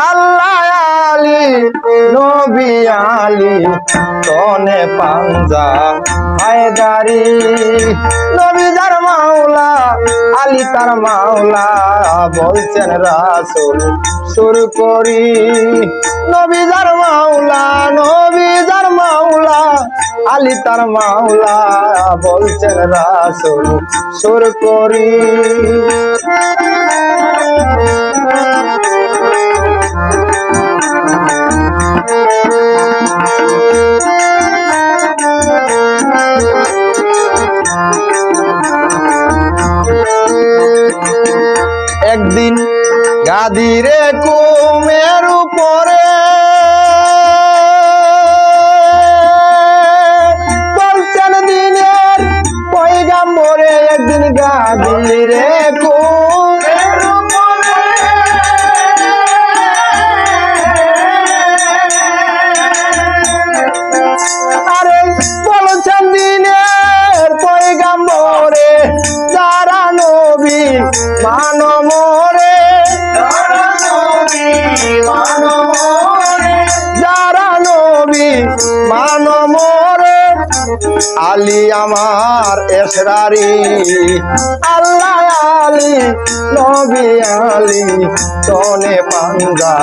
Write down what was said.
আল্লাহ আলী নবী আলী তনে পাঞ্জা হায়দারি নবী যার মাওলা আলী তার মাওলা বলছেন রাসূল সুর করি নবী যার মাওলা আলী তার মাওলা বলছেন রাসূল সুর করি একদিন গাদিরে কুমের উপরে বলছেন দিনের পয়গাম্বরে একদিন গাদিরে কুমের উপরে আরে বলছেন দিনের পয়গাম্বরে যারা নবী মানমরে যারা নবী মানমরে আলী আমার এসরারি আল্লাহ আলী নবী আলী তনে পাঞ্জা